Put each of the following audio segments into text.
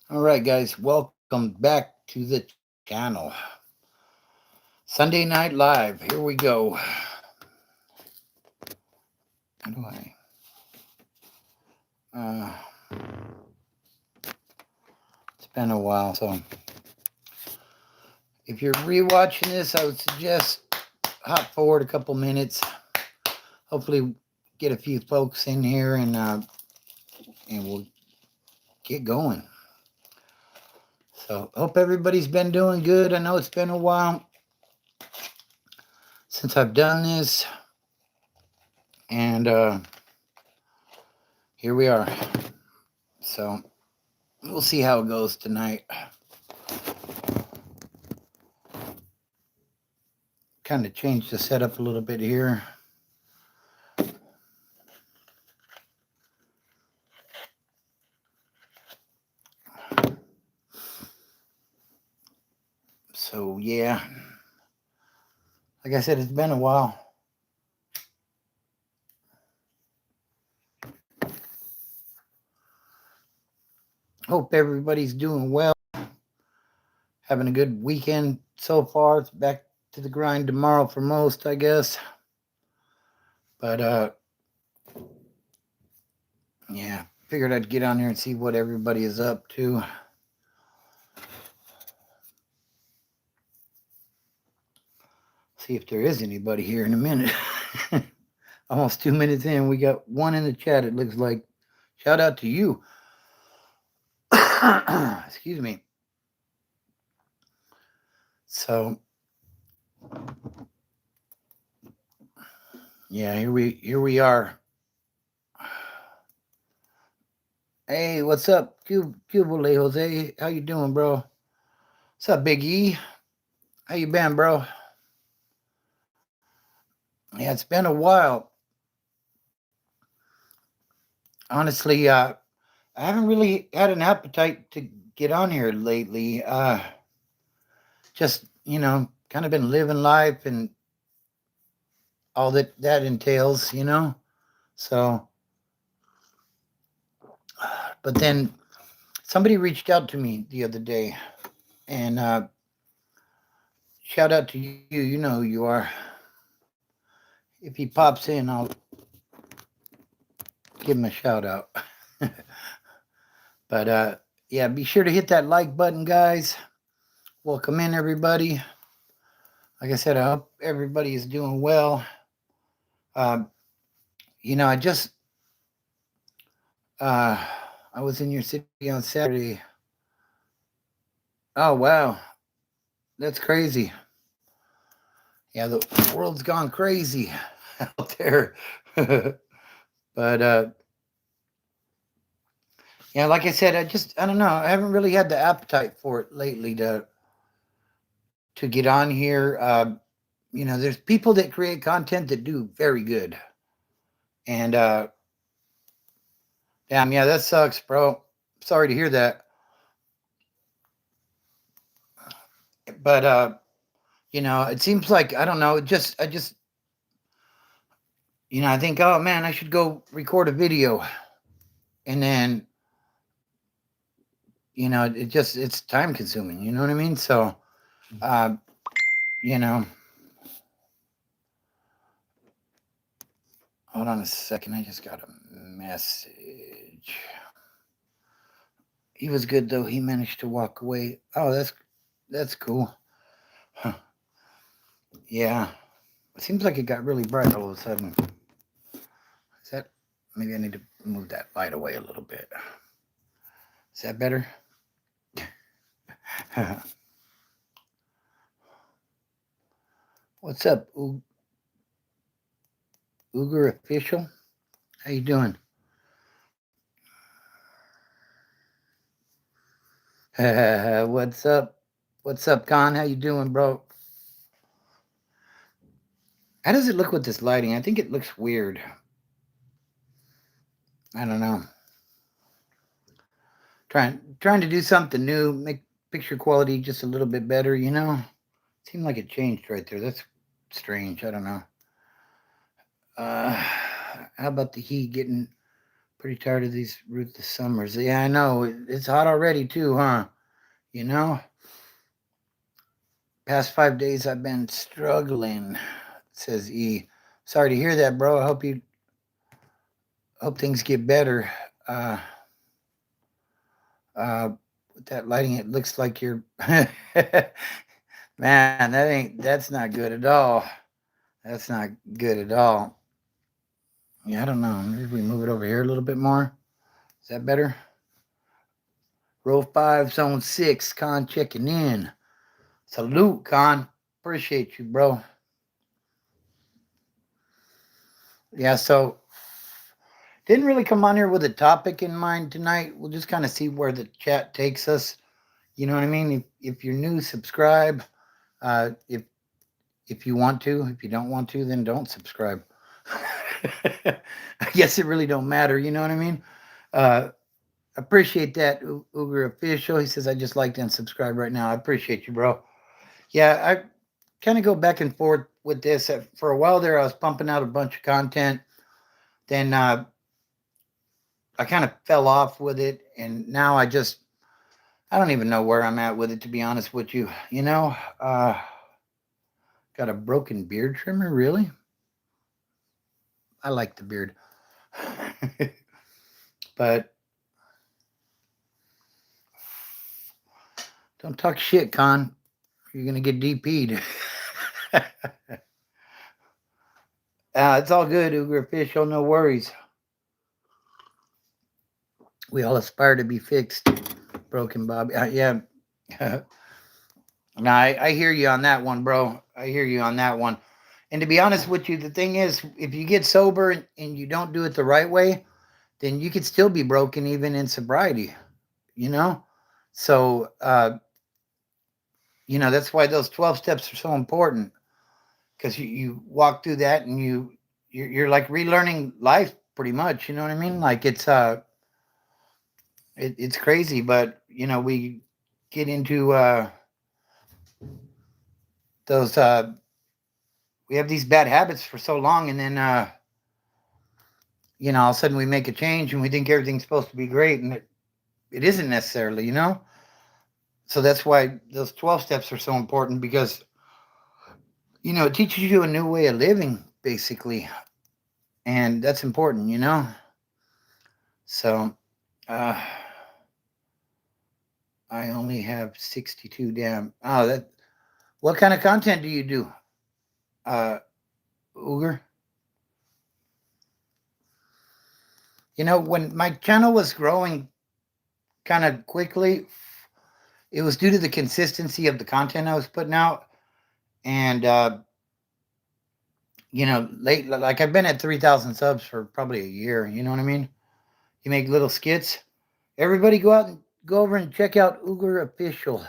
All right, guys, welcome back to the channel. Sunday Night Live. Here we go. How do I? It's been a while, so if you're rewatching this, I would suggest hop forward a couple minutes. Hopefully, get a few folks in here and we'll get going. So, hope everybody's been doing good. I know it's been a while since I've done this, and here we are. So, we'll see how it goes tonight. Kind of change the setup a little bit here. So yeah, like I said, it's been a while. Hope everybody's doing well, having a good weekend so far. It's back to the grind tomorrow for most, I guess. But yeah, figured I'd get on here and see what everybody is up to. See if there is anybody here in a minute. Almost 2 minutes in, we got one in the chat. It looks like. Shout out to you. Excuse me. So yeah, here we are. Hey, what's up, Cuba Jose? How you doing, bro? What's up, Big E? How you been, bro? Yeah, it's been a while. Honestly, I haven't really had an appetite to get on here lately. Just kind of been living life and all that entails, So, but then somebody reached out to me the other day, and shout out to you. You know who you are. If he pops in, I'll give him a shout out. But yeah, be sure to hit that like button, guys. Welcome in, everybody. Like I said, I hope everybody is doing well. Um, I just I was in your city on Saturday. Oh wow, that's crazy. Yeah, the world's gone crazy out there. But yeah, like I said, I don't know. I haven't really had the appetite for it lately to get on here. There's people that create content that do very good, and damn, yeah, that sucks, bro. Sorry to hear that. But it seems like I don't know. I think, oh man, I should go record a video, and then it's time consuming. You know what I mean? So, uh, you know, hold on a second. I just got a message. He was good though. He managed to walk away. Oh, that's cool. Huh. Yeah. It seems like it got really bright all of a sudden. Is that maybe I need to move that light away a little bit? Is that better? What's up, Uger official? How you doing? What's up? What's up, Con? How you doing, bro? How does it look with this lighting? I think it looks weird. I don't know. Trying to do something new, make picture quality just a little bit better, Seemed like it changed right there. That's strange. I don't know. How about the heat getting Pretty tired of these ruthless summers. Yeah, I know. It's hot already too, huh? You know? Past 5 days I've been struggling, says E. Sorry to hear that, bro. I hope things get better. Uh with that lighting, it looks like you're man, that's not good at all. That's not good at all. Yeah, I don't know. Maybe we move it over here a little bit more. Is that better? Row 5, zone 6, Con checking in. Salute, Con. Appreciate you, bro. Yeah, so didn't really come on here with a topic in mind tonight. We'll just kind of see where the chat takes us. You know what I mean? If you're new, subscribe. If you want to, if you don't want to, then don't subscribe. I guess it really don't matter. You know what I mean? Appreciate that, Uber Official. He says I just liked and subscribe right now. I appreciate you, bro. Yeah, I kind of go back and forth with this. For a while there, I was pumping out a bunch of content. Then I kind of fell off with it, and now I don't even know where I'm at with it, to be honest with you. You know, got a broken beard trimmer, really? I like the beard. But don't talk shit, Con. You're going to get DP'd. It's all good, Uber Official. No worries. We all aspire to be fixed. Broken Bobby. Yeah. No, I hear you on that one, bro. I hear you on that one. And to be honest with you, the thing is, if you get sober and you don't do it the right way, then you could still be broken even in sobriety, you know? So, that's why those 12 steps are so important, because you walk through that and you're like relearning life pretty much. You know what I mean? Like it's crazy, but we get into those we have these bad habits for so long, and then all of a sudden we make a change and we think everything's supposed to be great, and it isn't necessarily, So that's why those 12 steps are so important, because it teaches you a new way of living, basically, and that's important, So I only have 62. Damn. What kind of content do you do, Uger? When my channel was growing kind of quickly, it was due to the consistency of the content I was putting out. And, late, like I've been at 3,000 subs for probably a year. You know what I mean? You make little skits. Everybody go over and check out Uger Official,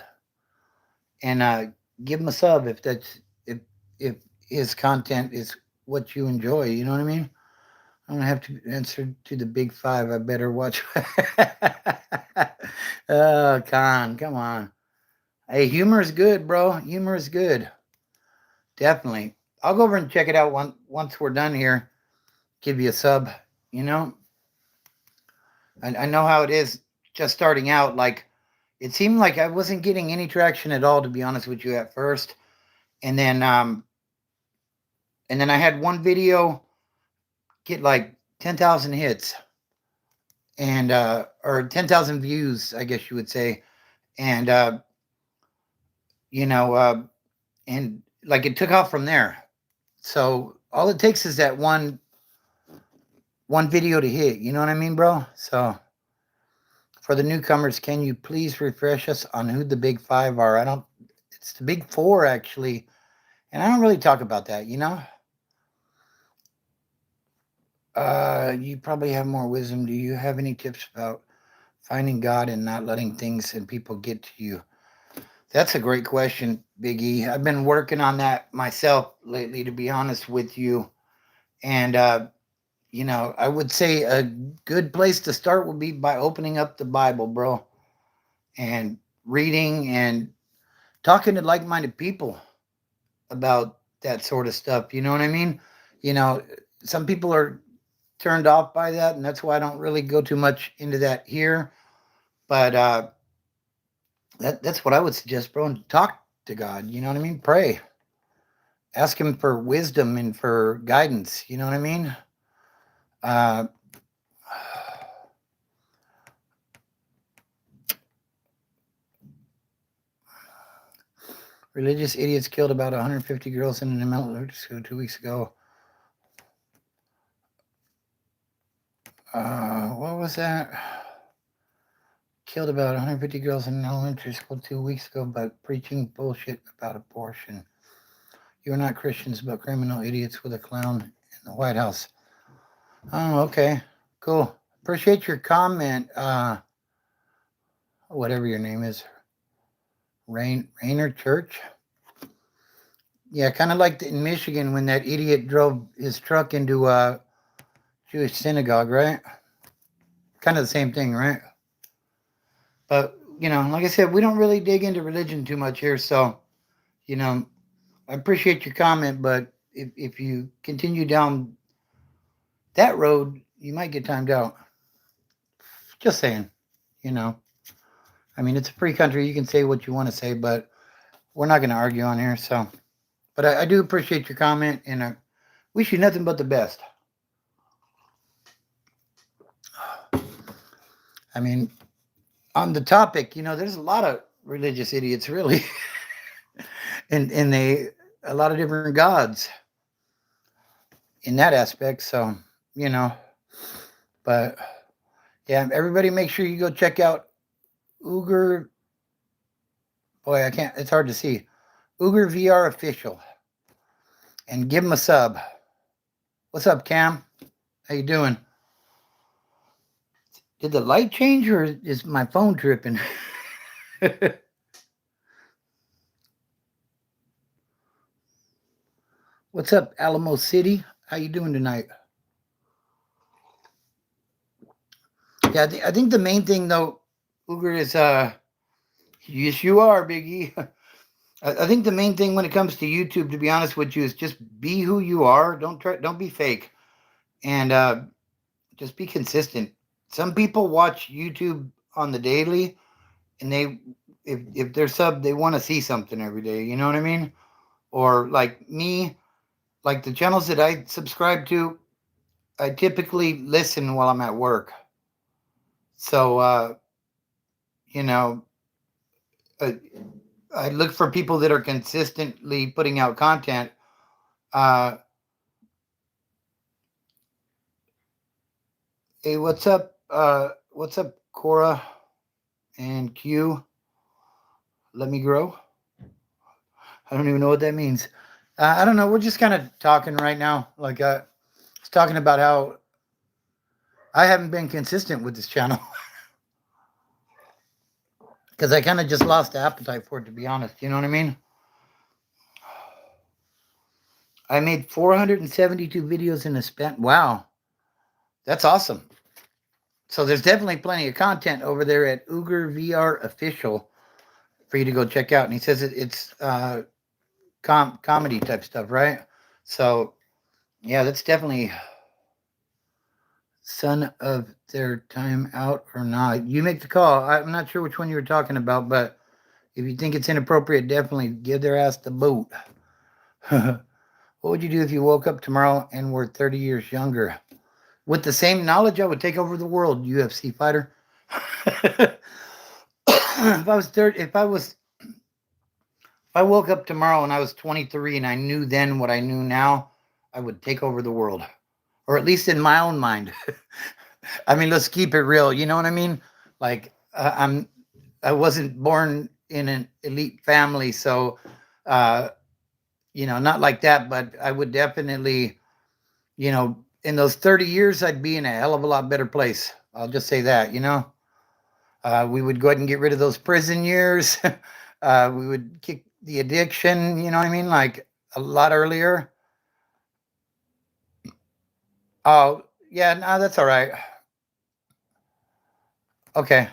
and give him a sub if his content is what you enjoy. You know what I mean? I'm gonna have to answer to the big five. I better watch. Oh, Con, come on. Hey, humor is good, bro. Humor is good. Definitely. I'll go over and check it out once we're done here. Give you a sub. I know how it is just starting out. Like, it seemed like I wasn't getting any traction at all, to be honest with you, at first. And then I had one video get like 10,000 hits, and or 10,000 views, I guess you would say. And and like it took off from there. So all it takes is that one video to hit. You know what I mean, bro? So for the newcomers, can you please refresh us on who the big five are? It's the big four, actually. And I don't really talk about that, You probably have more wisdom. Do you have any tips about finding God and not letting things and people get to you? That's a great question, Big E. I've been working on that myself lately, to be honest with you. And, I would say a good place to start would be by opening up the Bible, bro, and reading and talking to like-minded people about that sort of stuff. You know what I mean? Some people are turned off by that, and that's why I don't really go too much into that here. But that's what I would suggest, bro. And talk to God. You know what I mean? Pray. Ask Him for wisdom and for guidance. You know what I mean? Uh, Religious idiots killed about 150 girls in an elementary school 2 weeks ago. What was that? Killed about 150 girls in an elementary school 2 weeks ago by preaching bullshit about abortion. You're not Christians, but criminal idiots with a clown in the White House. Oh, okay. Cool. Appreciate your comment. Whatever your name is. Rainer Church. Yeah, kind of like in Michigan when that idiot drove his truck into a Jewish synagogue, right? Kind of the same thing, right? But, like I said, we don't really dig into religion too much here. So, I appreciate your comment, but if you continue down that road, you might get timed out. Just saying, I mean, it's a free country. You can say what you want to say, but we're not going to argue on here. So, but I do appreciate your comment, and I wish you nothing but the best. I mean, on the topic, there's a lot of religious idiots, really, and a lot of different gods in that aspect. So, but yeah, everybody make sure you go check out Uger. Boy, I can't, it's hard to see. Uger VR Official. And give him a sub. What's up, Cam? How you doing? Did the light change or is my phone tripping? What's up, Alamo City? How you doing tonight? Yeah, I think the main thing though, Uger, is yes, you are, Biggie. I think the main thing when it comes to YouTube, to be honest with you, is just be who you are. Don't be fake, and just be consistent. Some people watch YouTube on the daily, and if they're sub, they want to see something every day. You know what I mean? Or like me, like the channels that I subscribe to, I typically listen while I'm at work. So you know, I look for people that are consistently putting out content. Uh, hey, what's up? What's up, Cora and Q? Let me grow. I don't even know what that means. I don't know. We're just kind of talking right now. Like I was talking about how I haven't been consistent with this channel because I kind of just lost the appetite for it, to be honest. You know what I mean? I made 472 videos in a span. Wow, that's awesome. So there's definitely plenty of content over there at Uger VR Official for you to go check out. And he says it's comedy type stuff, right? So yeah, that's definitely son of their time out or not. You make the call. I'm not sure which one you were talking about, but if you think it's inappropriate, definitely give their ass the boot. What would you do if you woke up tomorrow and were 30 years younger? With the same knowledge, I would take over the world, UFC fighter. If I woke up tomorrow and I was 23 and I knew then what I knew now, I would take over the world, or at least in my own mind. I mean, let's keep it real. You know what I mean? Like I wasn't born in an elite family, so not like that. But I would definitely, in those 30 years, I'd be in a hell of a lot better place. I'll just say that. We would go ahead and get rid of those prison years. We would kick the addiction. You know what I mean? Like a lot earlier. Oh yeah, no, that's all right. Okay.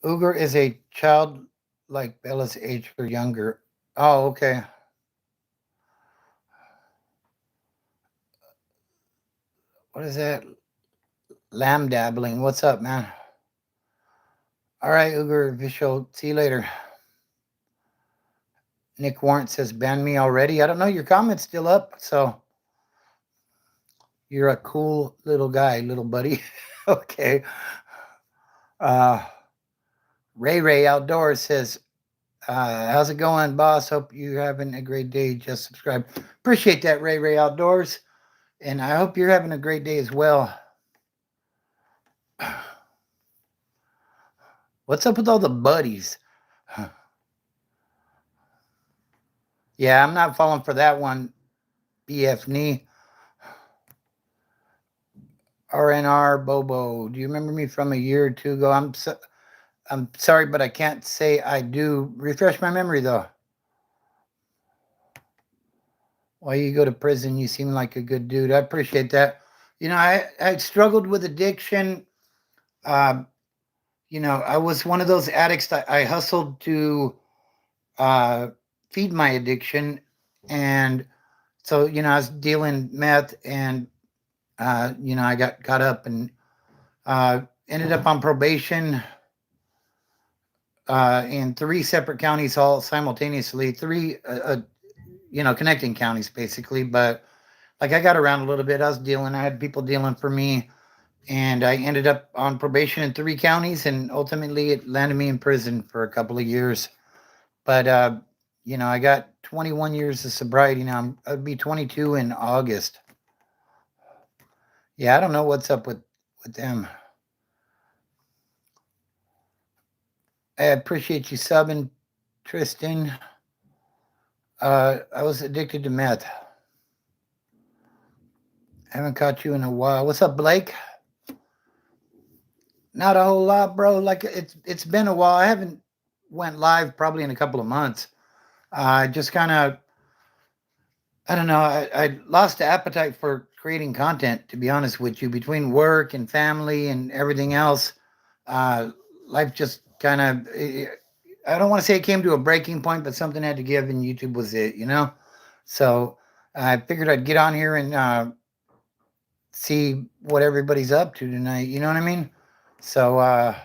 Uger is a child like Bella's age or younger. Oh, okay. What is that? Lamb dabbling. What's up, man? All right, Uger Official. See you later. Nick Warrant says, ban me already. I don't know. Your comment's still up. So you're a cool little guy, little buddy. Okay. Ray Outdoors says, how's it going, boss? Hope you're having a great day. Just subscribe. Appreciate that, Ray Outdoors. And I hope you're having a great day as well. What's up with all the buddies? Yeah, I'm not falling for that one. BF Knee. RNR Bobo. Do you remember me from a year or two ago? I'm sorry, but I can't say I do. Refresh my memory, though. Why you go to prison? You seem like a good dude. I appreciate that. You know, I struggled with addiction. You know, I was one of those addicts that I hustled to feed my addiction. And so, you know, I was dealing meth and, you know, I got caught up and ended up on probation in 3 separate counties all simultaneously, 3, you know, connecting counties basically. But like I got around a little bit. I had people dealing for me. And I ended up on probation in 3 counties, and ultimately it landed me in prison for a couple of years. But, you know, I got 21 years of sobriety now. I'd be 22 in August. Yeah, I don't know what's up with them. I appreciate you subbing, Tristan. I was addicted to meth. I haven't caught you in a while. What's up, Blake? Not a whole lot, bro. Like it's been a while. I haven't went live probably in a couple of months. I just kind of, I don't know. I lost the appetite for creating content, to be honest with you. Between work and family and everything else, life just kind of, I don't want to say it came to a breaking point, but something had to give, and YouTube was it, you know? So I figured I'd get on here and see what everybody's up to tonight. You know what I mean? So I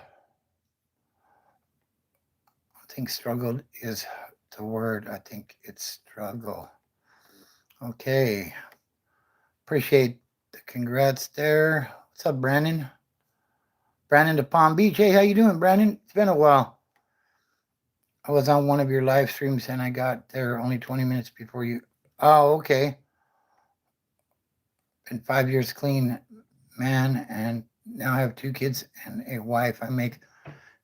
think struggled is the word. I think it's struggle. Okay. Appreciate the congrats there. What's up, Brandon? Brandon to Palm Beach. Hey, how you doing, Brandon? It's been a while. I was on one of your live streams and I got there only 20 minutes before you. Oh, okay. Been 5 years clean, man, and now I have 2 kids and a wife. I make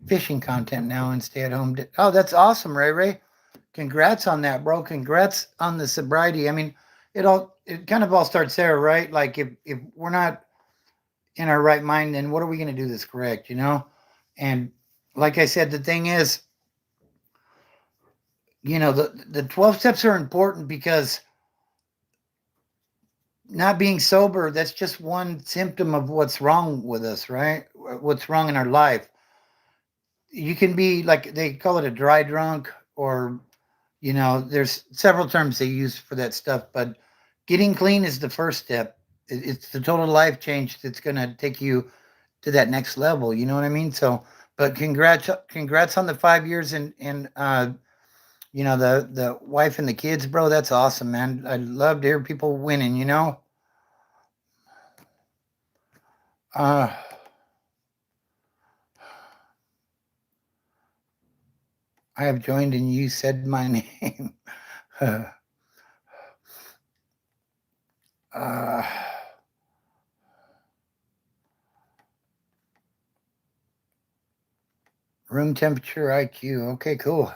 fishing content now and stay at home. Oh, that's awesome, Ray. Congrats on that, bro. Congrats on the sobriety. I mean, it kind of all starts there, right? Like if we're not in our right mind, then what are we going to do that's correct, you know? And like I said, the thing is, you know, the 12 steps are important because not being sober, that's just one symptom of what's wrong with us, right? What's wrong in our life. You can be like, they call it a dry drunk, or, you know, there's several terms they use for that stuff, but getting clean is the first step. It's the total life change that's going to take you to that next level. You know what I mean? So, but congrats on the 5 years and you know, the wife and the kids, bro. That's awesome, man. I love to hear people winning, you know? I have joined and you said my name. Room temperature IQ. Okay, cool.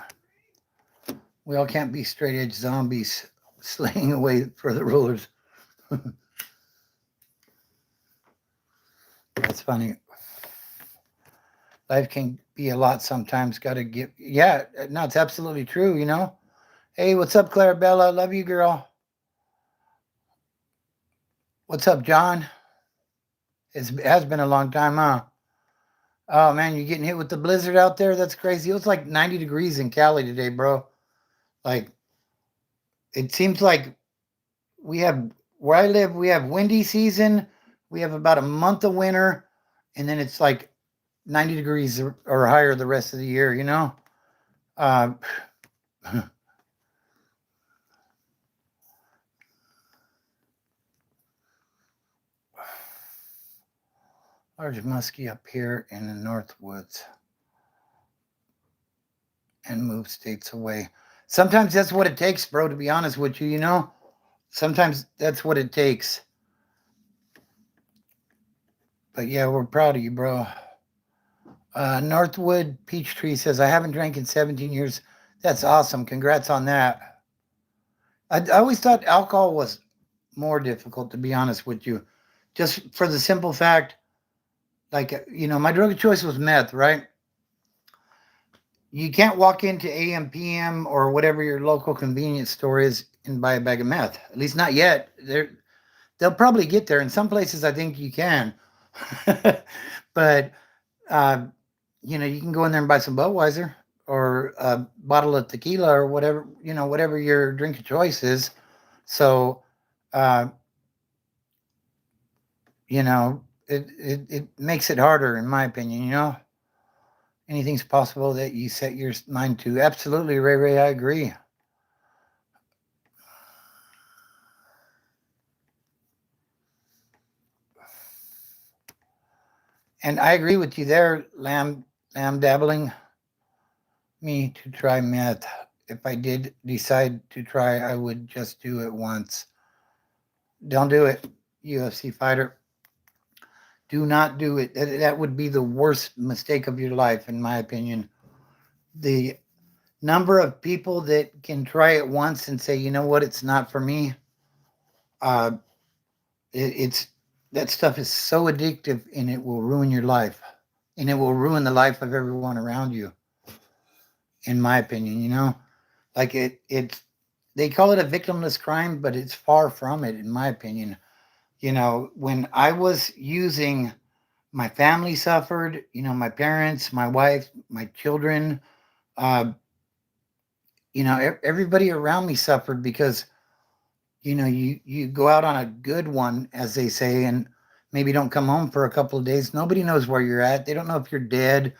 We all can't be straight edge zombies slaying away for the rulers. That's funny. Life can be a lot sometimes. Got to get, yeah, no, it's absolutely true, you know? Hey, what's up, Clarabella? Love you, girl. What's up, John? It has been a long time, huh? Oh, man, you're getting hit with the blizzard out there? That's crazy. It was like 90 degrees in Cali today, bro. Like, it seems like where I live, we have windy season, We have about a month of winter, and then it's like 90 degrees or higher the rest of the year, you know? Uh, large muskie up here in the North Woods and move states away. Sometimes that's what it takes, bro, to be honest with you, you know? Sometimes that's what it takes. But yeah, we're proud of you, bro. Northwood Peachtree says, I haven't drank in 17 years. That's awesome. Congrats on that. I always thought alcohol was more difficult, to be honest with you. Just for the simple fact, like, you know, my drug of choice was meth, right? You can't walk into AM/PM or whatever your local convenience store is and buy a bag of meth. At least not yet. They'll probably get there. In some places, I think you can. But, uh, you know, you can go in there and buy some Budweiser or a bottle of tequila or whatever, you know, whatever your drink of choice is. So, uh, you know, it makes it harder, in my opinion, you know? Anything's possible that you set your mind to. Absolutely, Ray Ray, I agree. And I agree with you there, lamb dabbling. Me to try meth. If I did decide to try, I would just do it once. Don't do it, UFC fighter. Do not do it. That would be the worst mistake of your life, in my opinion. The number of people that can try it once and say, you know what, it's not for me. Uh, it's that stuff is so addictive, and it will ruin your life, and it will ruin the life of everyone around you. In my opinion, you know, like it's they call it a victimless crime, but it's far from it, in my opinion. You know, when I was using, my family suffered, you know, my parents, my wife, my children, uh, you know, everybody around me suffered because, you know, you go out on a good one, as they say, and maybe don't come home for a couple of days. Nobody knows where you're at. They don't know if you're dead.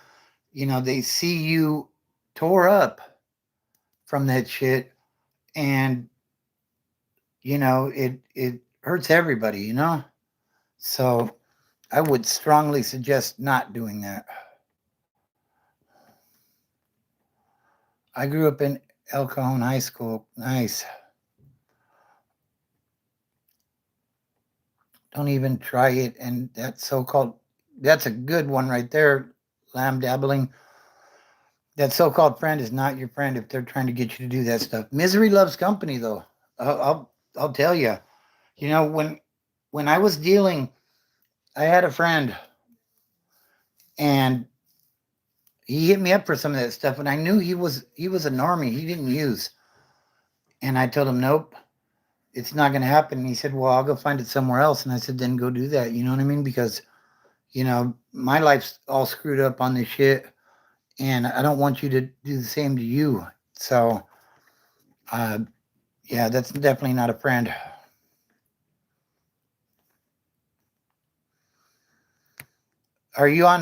You know, they see you tore up from that shit, and you know, it hurts everybody, you know? So I would strongly suggest not doing that. I grew up in El Cajon High School. Nice. Don't even try it. And that's a good one right there, lamb dabbling. That so called friend is not your friend if they're trying to get you to do that stuff. Misery loves company, though. I'll tell you. You know, when I was dealing, I had a friend, and he hit me up for some of that stuff, and I knew he was a normie. He didn't use, and I told him, nope, it's not going to happen. And he said, well, I'll go find it somewhere else. And I said, then go do that. You know what I mean? Because, you know, my life's all screwed up on this shit, and I don't want you to do the same to you. So, uh, yeah, that's definitely not a friend. Are you on?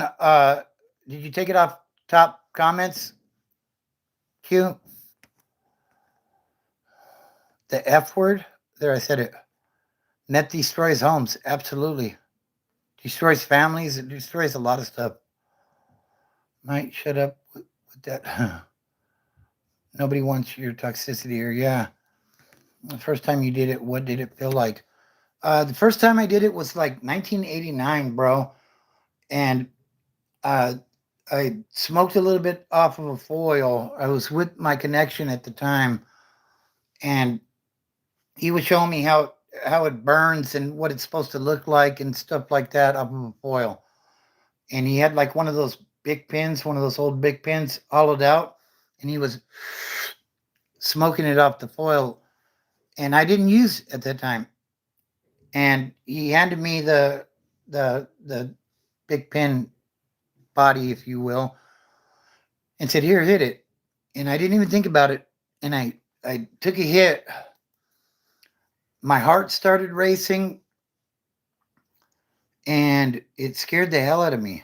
Did you take it off top comments? Q, the F word. There, I said it. Net destroys homes. Absolutely. Destroys families. It destroys a lot of stuff. Might shut up with that. Nobody wants your toxicity, or yeah. The first time you did it, what did it feel like? The first time I did it was like 1989, bro. And uh, I smoked a little bit off of a foil. I was with my connection at the time, and he was showing me how it burns and what it's supposed to look like and stuff like that off of a foil. And he had like one of those big pins, one of those old big pins, hollowed out, and he was smoking it off the foil. And I didn't use at that time. And he handed me the big pin body, if you will, and said, "Here, hit it." And I didn't even think about it. And I took a hit. My heart started racing. and it scared the hell out of me.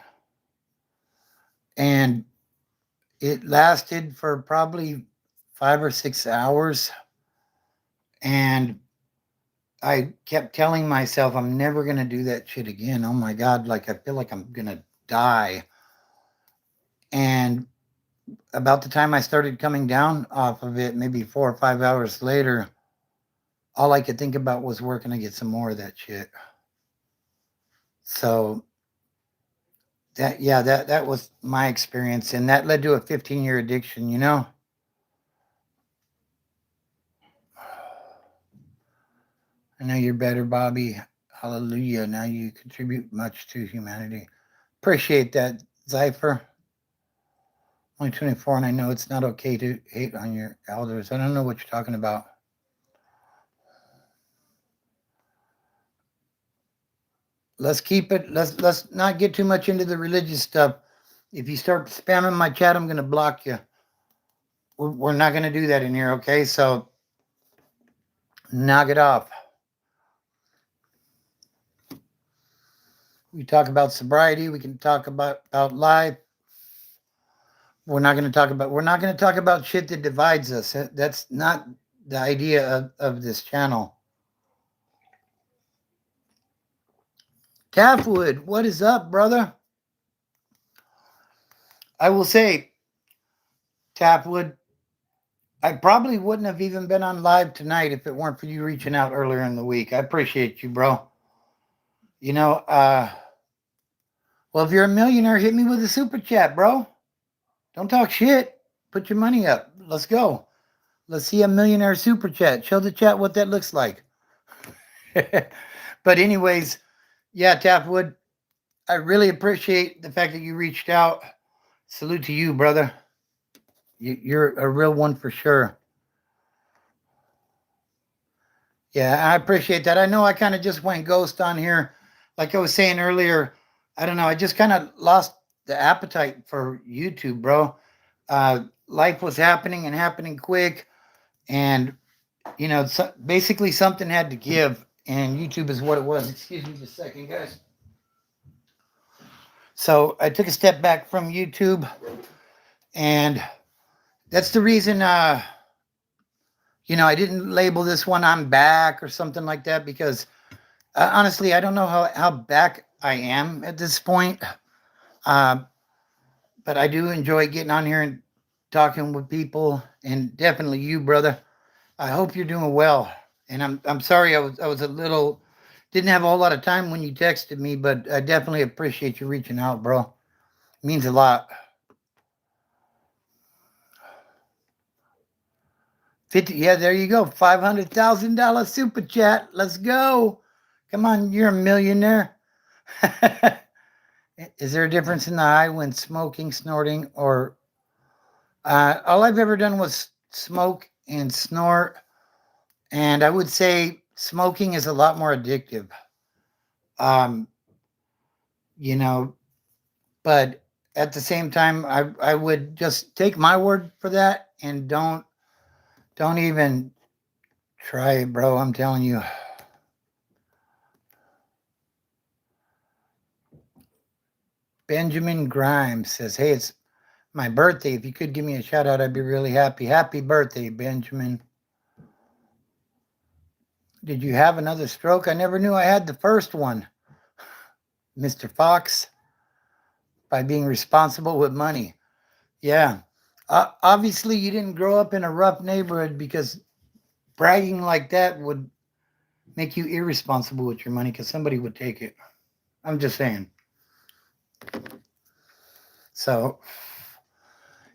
And it lasted for probably 5 or 6 hours. And I kept telling myself, I'm never going to do that shit again. Oh my God, like I feel like I'm going to die. And about the time I started coming down off of it, maybe 4 or 5 hours later, all I could think about was where can I get some more of that shit. So that was my experience, and that led to a 15-year addiction, you know. I know you're better, Bobby. Hallelujah. Now you contribute much to humanity. Appreciate that, Zypher. Only 24, and I know it's not okay to hate on your elders. I don't know what you're talking about. Let's keep it. Let's not get too much into the religious stuff. If you start spamming my chat, I'm gonna block you. We're not gonna do that in here, okay? So knock it off. We talk about sobriety. We can talk about life. We're not going to talk about shit that divides us. That's not the idea of this channel. Calfwood, what is up, brother? I will say, Tapwood, I probably wouldn't have even been on live tonight if it weren't for you reaching out earlier in the week. I appreciate you, bro. You know, well, if you're a millionaire, hit me with a super chat, bro. Don't talk shit. Put your money up. Let's go. Let's see a millionaire super chat. Show the chat what that looks like. But anyways, yeah, Tapwood, I really appreciate the fact that you reached out. Salute to you, brother. You're a real one for sure. Yeah, I appreciate that. I know I kind of just went ghost on here. Like I was saying earlier, I don't know. I just kind of lost the appetite for YouTube, bro. Life was happening and happening quick. And, you know, basically something had to give. And YouTube is what it was. Excuse me just a second, guys. So I took a step back from YouTube. And that's the reason, you know, I didn't label this one I'm back or something like that because honestly, I don't know how back I am at this point. But I do enjoy getting on here and talking with people, and definitely you, brother. I hope you're doing well. And I'm sorry I was a little didn't have a whole lot of time when you texted me, but I definitely appreciate you reaching out, bro. It means a lot. 50, yeah, there you go. $500,000 super chat. Let's go. Come on, you're a millionaire. Is there a difference in the high when smoking, snorting, or all I've ever done was smoke and snort, and I would say smoking is a lot more addictive. You know, but at the same time, I would just take my word for that and don't even try it, bro. I'm telling you. Benjamin Grimes says, hey, it's my birthday. If you could give me a shout out, I'd be really happy. Happy birthday, Benjamin. Did you have another stroke? I never knew I had the first one. Mr. Fox, by being responsible with money. Yeah. Obviously, you didn't grow up in a rough neighborhood because bragging like that would make you irresponsible with your money because somebody would take it. I'm just saying. So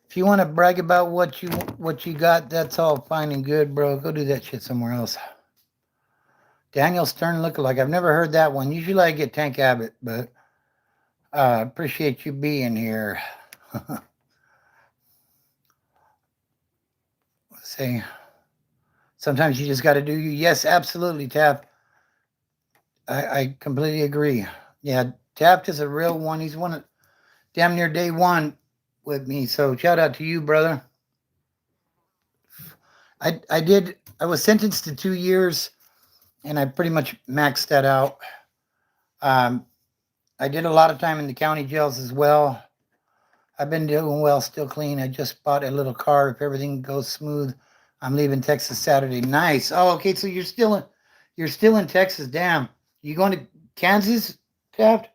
if you want to brag about what you got, that's all fine and good, bro. Go do that shit somewhere else. Daniel Stern lookalike. I've never heard that one. Usually I get Tank Abbott, but appreciate you being here. Let's see. Sometimes you just got to do you. Yes, absolutely, Taft. I completely agree. Yeah, Taft is a real one. He's one of damn near day one with me. So shout out to you, brother. I was sentenced to 2 years, and I pretty much maxed that out. I did a lot of time in the county jails as well. I've been doing well, still clean. I just bought a little car. If everything goes smooth, I'm leaving Texas Saturday. Nice. Oh, okay. So you're still in Texas. Damn. You going to Kansas, Taft?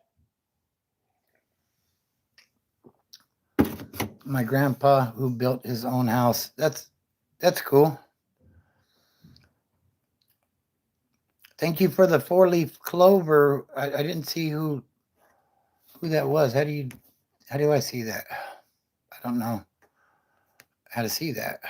My grandpa who built his own house. That's cool. Thank you for the 4-leaf clover. I didn't see who that was. How do I see that? I don't know how to see that.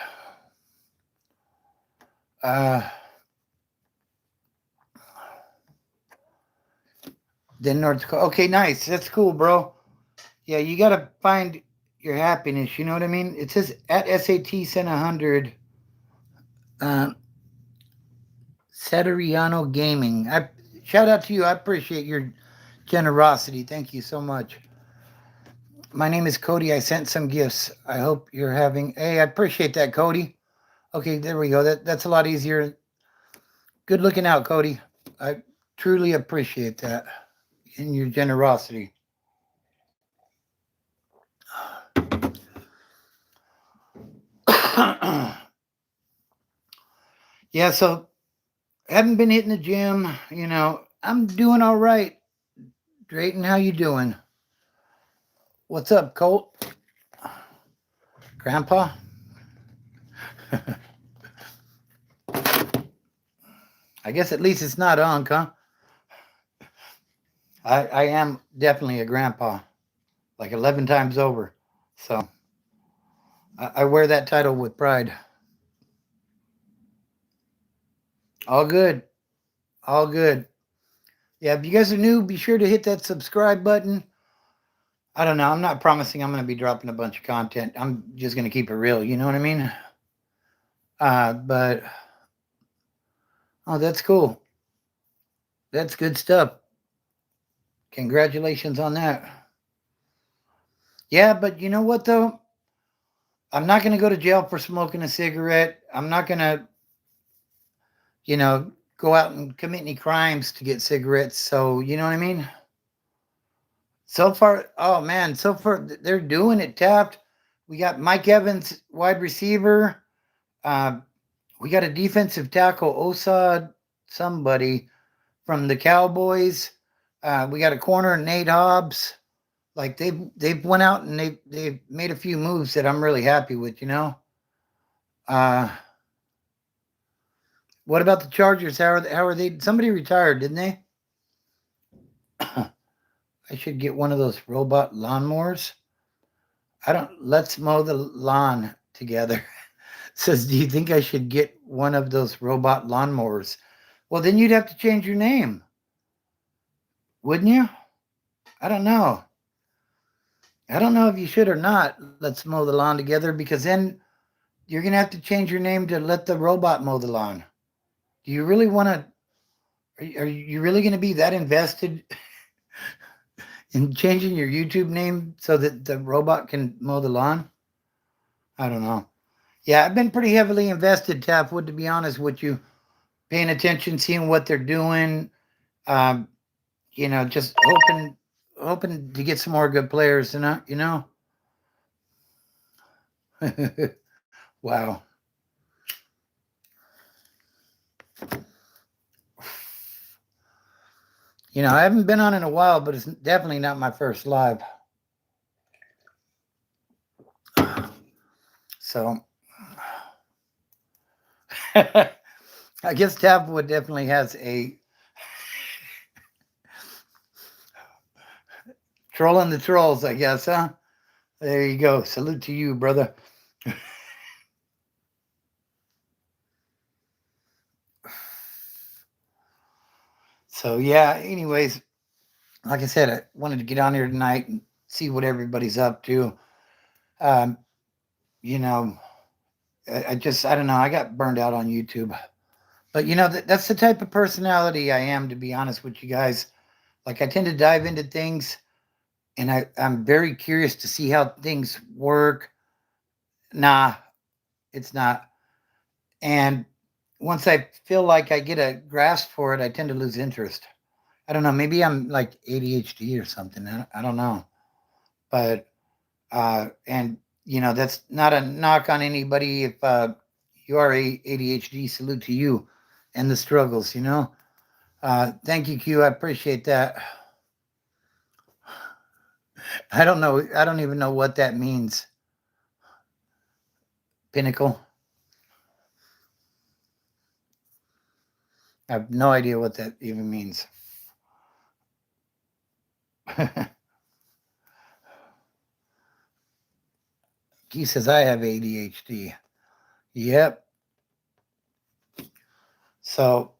Then North Dakota. Okay, nice. That's cool, bro. Yeah, you gotta find your happiness. You know what I mean? It says at SAT sent 100. Satoriano Gaming. I shout out to you. I appreciate your generosity. Thank you so much. My name is Cody. I sent some gifts. I hope you're having. Hey, I appreciate that, Cody. Okay, there we go. That's a lot easier. Good looking out, Cody. I truly appreciate that and your generosity. Yeah, so haven't been hitting the gym. You know, I'm doing all right. Drayton, how you doing? What's up, Colt? Grandpa? I guess at least it's not Unc, huh? I am definitely a grandpa, like 11 times over. So I wear that title with pride. All good. All good. Yeah, if you guys are new, be sure to hit that subscribe button. I don't know. I'm not promising I'm going to be dropping a bunch of content. I'm just going to keep it real. You know what I mean? But, oh, that's cool. That's good stuff. Congratulations on that. Yeah, but you know what, though? I'm not going to go to jail for smoking a cigarette. I'm not going to, go out and commit any crimes to get cigarettes. So, you know what I mean? So far, oh man, so far they're doing it. Tapped. We got Mike Evans, wide receiver. Uh, we got a defensive tackle, Osad, somebody from the Cowboys. We got a corner, Nate Hobbs. Like they've went out and they've made a few moves that I'm really happy with. What about the Chargers? How are they? Somebody retired, didn't they? I should get one of those robot lawnmowers. Let's mow the lawn together. Says, do you think I should get one of those robot lawnmowers? Well, then you'd have to change your name. Wouldn't you? I don't know. I don't know if you should or not. Let's mow the lawn together, because then you're going to have to change your name to Let the Robot Mow the Lawn. Do you really want to? Are you really going to be that invested in changing your YouTube name so that the robot can mow the lawn? I don't know. Yeah, I've been pretty heavily invested, Tapwood, to be honest with you. Paying attention, seeing what they're doing. Just hoping to get some more good players, Wow. I haven't been on in a while, but it's definitely not my first live. So I guess Tapwood definitely has a trolling the trolls, I guess, huh? There you go. Salute to you, brother. So yeah, anyways, like I said, I wanted to get on here tonight and see what everybody's up to. I don't know. I got burned out on YouTube. But that's the type of personality I am, to be honest with you guys. Like, I tend to dive into things, and I'm very curious to see how things work. Nah, it's not. And once I feel like I get a grasp for it, I tend to lose interest. I don't know. Maybe I'm like ADHD or something. I don't know. But and that's not a knock on anybody. If you are ADHD, salute to you and the struggles. Thank you, Q. I appreciate that. I don't know. I don't even know what that means. Pinnacle. I have no idea what that even means. He says I have ADHD. Yep. So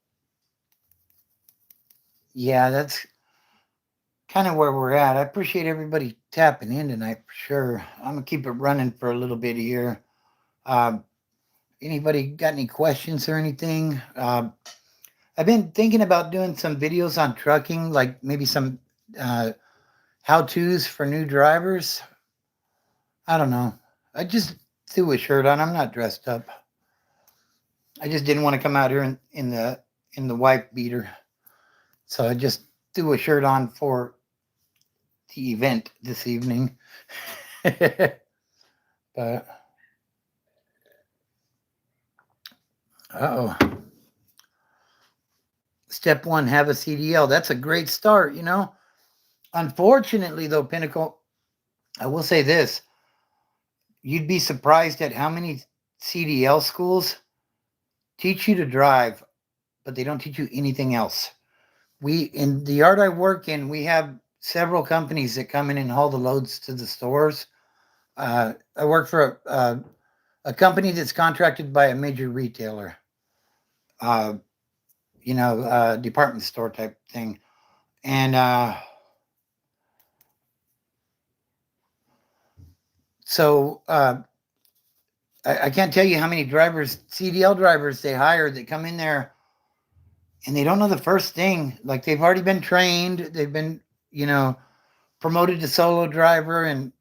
yeah, that's kind of where we're at. I appreciate everybody tapping in tonight for sure. I'm gonna keep it running for a little bit here. Um, Anybody got any questions or anything? I've been thinking about doing some videos on trucking, like maybe some how-tos for new drivers. I don't know. I just threw a shirt on. I'm not dressed up. I just didn't want to come out here in the wife beater, so I just threw a shirt on for the event this evening. But oh, step one, have a CDL. That's a great start. Unfortunately, though, Pinnacle, I will say this: you'd be surprised at how many CDL schools teach you to drive, but they don't teach you anything else. In the yard I work in, we have several companies that come in and haul the loads to the stores. I work for a company that's contracted by a major retailer, department store type thing. And so I can't tell you how many CDL drivers they hire that come in there and they don't know the first thing. Like they've already been trained, they've been, promoted to solo driver, and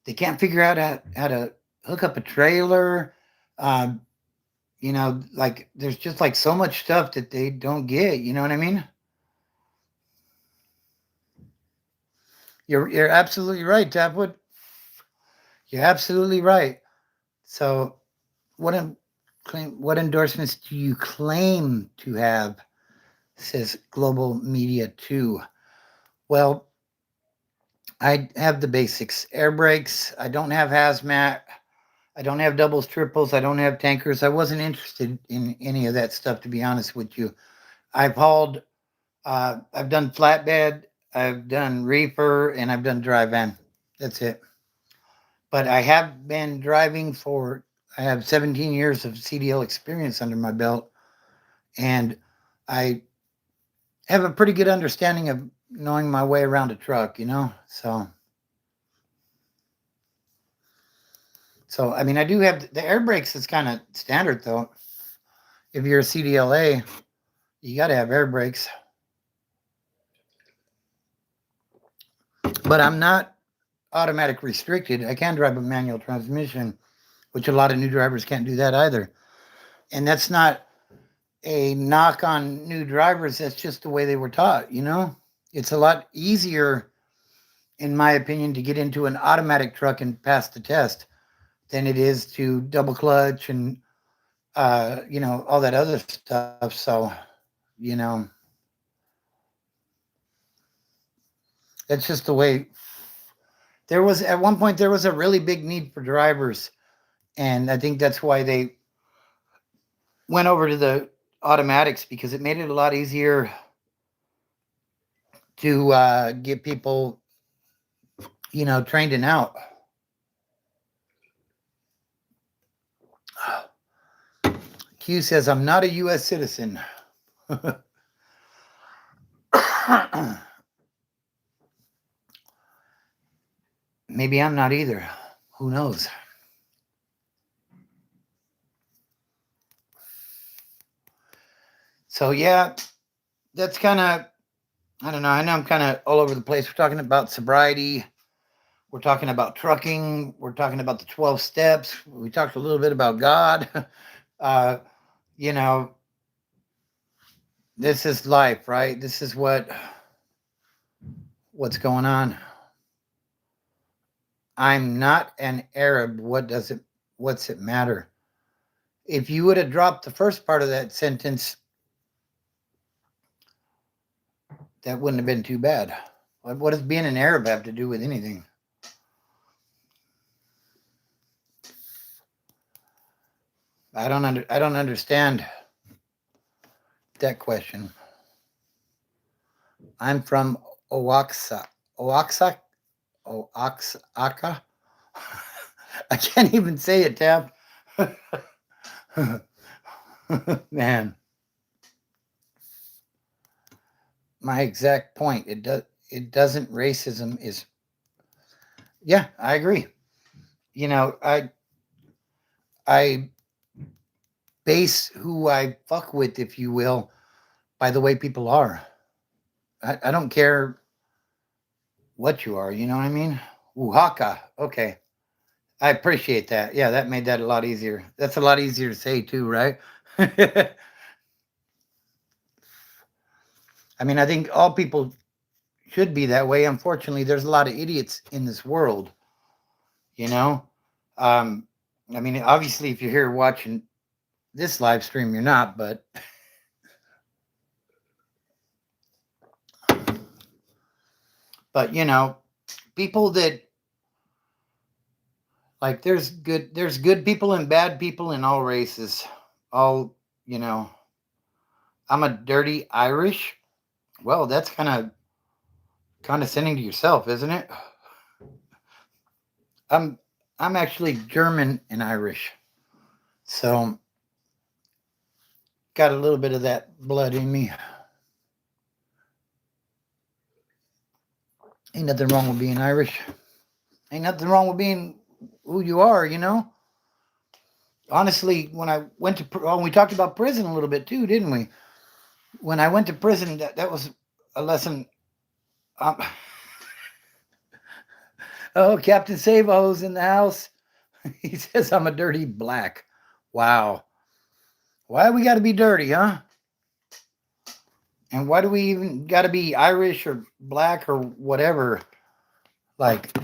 they can't figure out how to hook up a trailer. Like there's just like so much stuff that they don't get. You know what I mean? You're absolutely right, Tapwood. You're absolutely right. So, what endorsements do you claim to have? Says Global Media 2. Well, I have the basics: air brakes. I don't have hazmat. I don't have doubles, triples. I don't have tankers. I wasn't interested in any of that stuff, to be honest with you. I've hauled. I've done flatbed. I've done reefer, and I've done dry van. That's it. But I have been driving I have 17 years of CDL experience under my belt, and I have a pretty good understanding of knowing my way around a truck, So I mean, I do have the air brakes is kind of standard though. If you're a CDLA, you got to have air brakes. But I'm not automatic restricted. I can drive a manual transmission, which a lot of new drivers can't do that either. And that's not a knock on new drivers. That's just the way they were taught, It's a lot easier, in my opinion, to get into an automatic truck and pass the test than it is to double clutch and, all that other stuff. So, that's just the way. At one point, there was a really big need for drivers. And I think that's why they went over to the automatics, because it made it a lot easier to get people, trained and out. Q says, I'm not a U.S. citizen. Maybe I'm not either. Who knows? So, yeah, that's kind of, I don't know. I know I'm kind of all over the place. We're talking about sobriety. We're talking about trucking. We're talking about the 12 steps. We talked a little bit about God. this is life, right? This is what's going on. I'm not an Arab. What's it matter? If you would have dropped the first part of that sentence, that wouldn't have been too bad. What does being an Arab have to do with anything? I don't understand that question. I'm from Oaxaca. Oaxaca? Oaxaca? I can't even say it, Tab. Man. My exact point. It doesn't racism is yeah, I agree. You know, I base who I fuck with, if you will, by the way people are. I don't care what you are, you know what I mean? Oaxaca. Okay. I appreciate that. Yeah, that made that a lot easier. That's a lot easier to say too, right? I mean, I think all people should be that way. Unfortunately, there's a lot of idiots in this world, you know? I mean, obviously, if you're here watching this live stream, you're not, but you know, people that like there's good people and bad people in all races. All, you know, I'm a dirty Irish. Well, that's kind of condescending to yourself, isn't it? I'm actually German and Irish. So got a little bit of that blood in me. Ain't nothing wrong with being Irish. Ain't nothing wrong with being who you are, you know? Honestly, when I went to we talked about prison a little bit too, didn't we? When I went to prison, that was a lesson. Um, oh, Captain Savo's in the house. He says I'm a dirty black. Wow. Why we got to be dirty, huh? And why do we even got to be Irish or black or whatever? Like,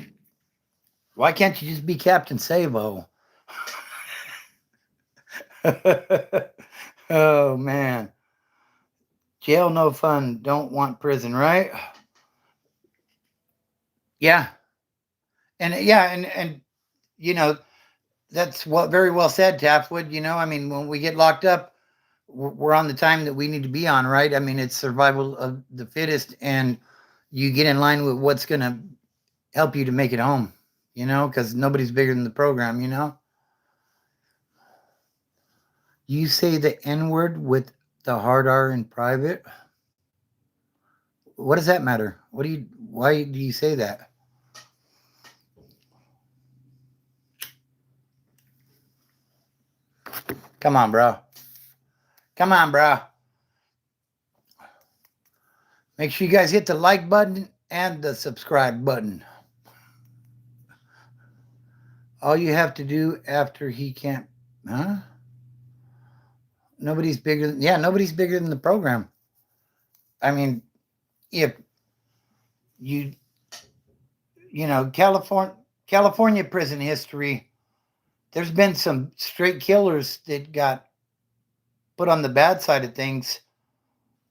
why can't you just be Captain Savo? Oh, man. Jail, no fun. Don't want prison, right? Yeah. And you know, that's what very well said, Tapwood. You know, I mean, when we get locked up, we're on the time that we need to be on, right? I mean, it's survival of the fittest, and you get in line with what's going to help you to make it home, you know, because nobody's bigger than the program, you know? You say the N word with the hard R in private. What does that matter? Why do you say that? Come on, bro. Come on, bro. Make sure you guys hit the like button and the subscribe button. All you have to do after he can't, huh? Nobody's bigger than the program. I mean, if you know, California prison history, there's been some straight killers that got put on the bad side of things,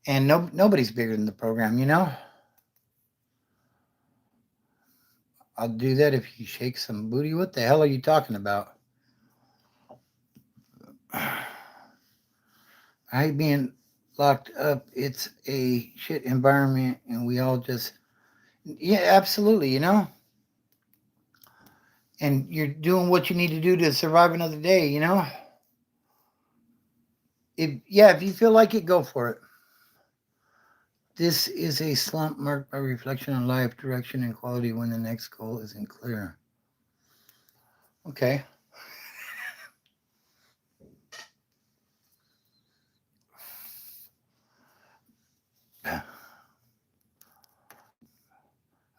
and nobody's bigger than the program, you know? I'll do that if you shake some booty. What the hell are you talking about? I hate being locked up. It's a shit environment, and we all just, yeah, absolutely, you know? And you're doing what you need to do to survive another day, you know? If you feel like it, go for it. This is a slump marked by reflection on life, direction, and quality when the next goal isn't clear. Okay.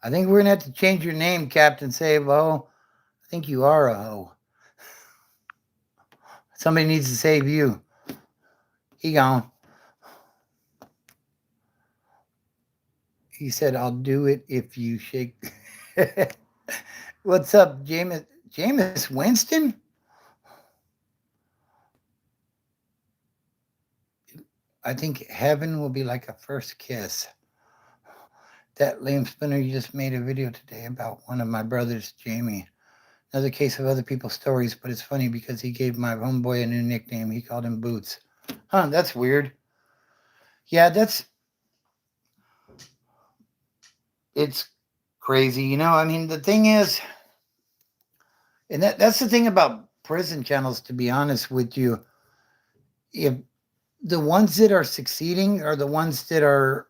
I think we're going to have to change your name, Captain Savo. I think you are a hoe. Somebody needs to save you. He gone. He said, I'll do it if you shake. What's up, Jameis? Jameis Winston? I think heaven will be like a first kiss. That lame spinner, you just made a video today about one of my brothers, Jamie. Another case of other people's stories, but it's funny because he gave my homeboy a new nickname. He called him Boots. Huh, that's weird. Yeah, it's crazy. You know, I mean, the thing is, and that's the thing about prison channels, to be honest with you. If the ones that are succeeding are the ones that are